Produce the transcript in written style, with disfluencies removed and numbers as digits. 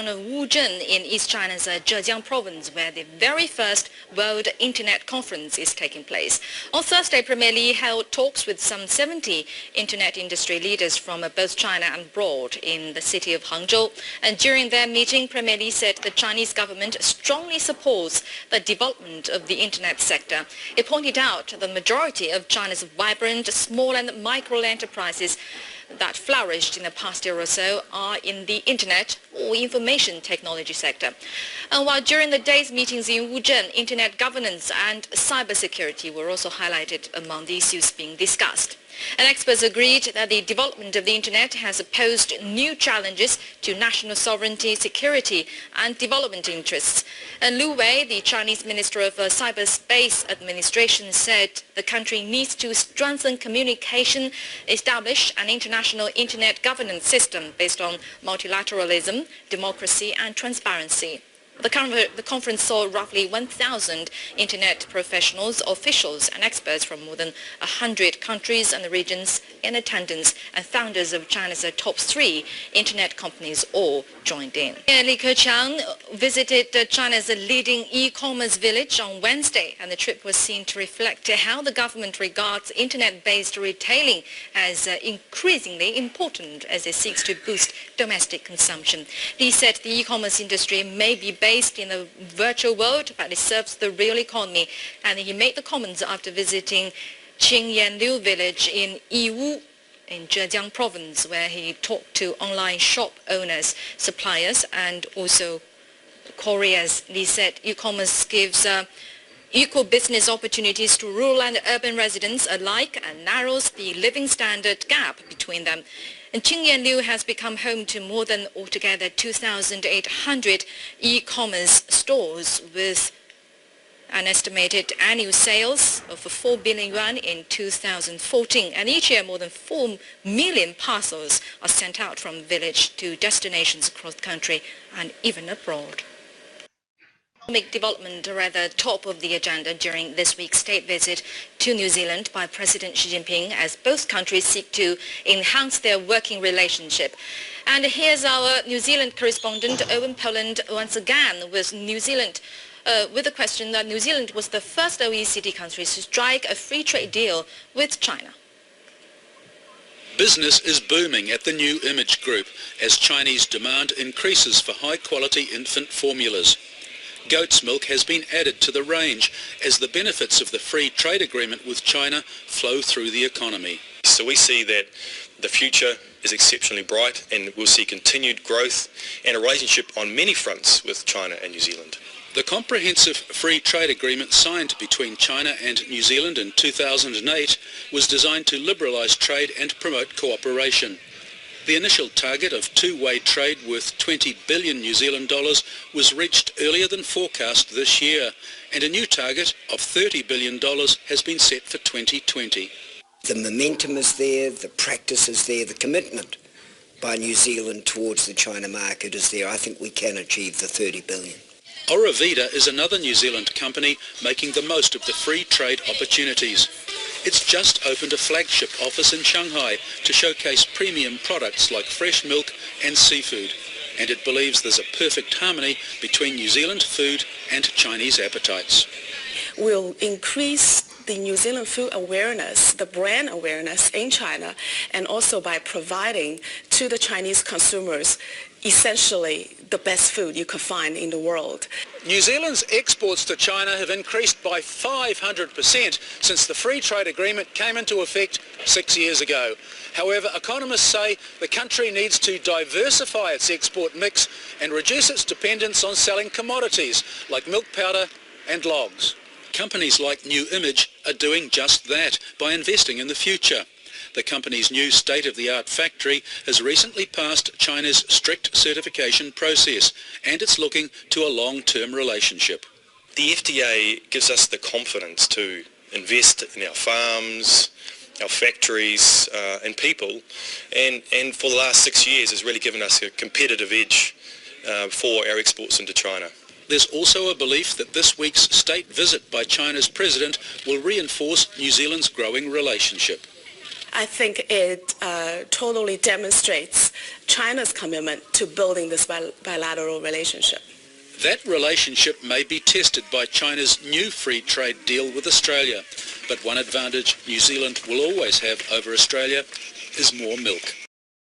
town of Wuzhen in East China's Zhejiang province, where the very first World Internet Conference is taking place. On Thursday, Premier Li held talks with some 70 Internet industry leaders from both China and abroad in the city of Hangzhou. And during their meeting, Premier Li said the Chinese government strongly supports the development of the Internet sector. He pointed out the majority of China's vibrant small and micro enterprises that flourished in the past year or so are in the Internet or information technology sector. And while during the day's meetings in Wuzhen, Internet governance and cybersecurity were also highlighted among the issues being discussed. And experts agreed that the development of the Internet has posed new challenges to national sovereignty, security and development interests. And Lu Wei, the Chinese Minister of Cyberspace Administration, said the country needs to strengthen communication, establish an international Internet governance system based on multilateralism, democracy and transparency. The conference saw roughly 1,000 Internet professionals, officials and experts from more than 100 countries and regions in attendance, and founders of China's top 3 Internet companies all joined in. Li Keqiang visited China's leading e-commerce village on Wednesday, and the trip was seen to reflect how the government regards Internet-based retailing as increasingly important as it seeks to boost domestic consumption. Li said the e-commerce industry may be based in a virtual world, but it serves the real economy. And he made the comments after visiting Qingyanliu village in Yiwu in Zhejiang province, where he talked to online shop owners, suppliers and also couriers. Li said e-commerce gives equal business opportunities to rural and urban residents alike and narrows the living standard gap between them. And Qingyanliu has become home to more than altogether 2,800 e-commerce stores with an estimated annual sales of 4 billion yuan in 2014. And each year more than 4 million parcels are sent out from village to destinations across the country and even abroad. Economic development are at the top of the agenda during this week's state visit to New Zealand by President Xi Jinping, as both countries seek to enhance their working relationship. And here's our New Zealand correspondent Owen Poland once again with New Zealand, with the question that New Zealand was the first OECD country to strike a free trade deal with China. Business is booming at the New Image Group as Chinese demand increases for high-quality infant formulas. Goat's milk has been added to the range as the benefits of the free trade agreement with China flow through the economy. So we see that the future is exceptionally bright, and we'll see continued growth and a relationship on many fronts with China and New Zealand. The comprehensive free trade agreement signed between China and New Zealand in 2008 was designed to liberalise trade and promote cooperation. The initial target of two-way trade worth 20 billion New Zealand dollars was reached earlier than forecast this year, and a new target of $30 billion has been set for 2020. The momentum is there, the practice is there, the commitment by New Zealand towards the China market is there. I think we can achieve the 30 billion. Aurovida is another New Zealand company making the most of the free trade opportunities. It's just opened a flagship office in Shanghai to showcase premium products like fresh milk and seafood, and it believes there's a perfect harmony between New Zealand food and Chinese appetites. We'll increase the New Zealand food awareness, the brand awareness in China, and also by providing to the Chinese consumers essentially the best food you could find in the world. New Zealand's exports to China have increased by 500% since the free trade agreement came into effect 6 years ago. However, economists say the country needs to diversify its export mix and reduce its dependence on selling commodities like milk powder and logs. Companies like New Image are doing just that by investing in the future. The company's new state-of-the-art factory has recently passed China's strict certification process, and it's looking to a long-term relationship. The FTA gives us the confidence to invest in our farms, our factories and people, and for the last 6 years has really given us a competitive edge for our exports into China. There's also a belief that this week's state visit by China's president will reinforce New Zealand's growing relationship. I think it totally demonstrates China's commitment to building this bilateral relationship. That relationship may be tested by China's new free trade deal with Australia. But one advantage New Zealand will always have over Australia is more milk.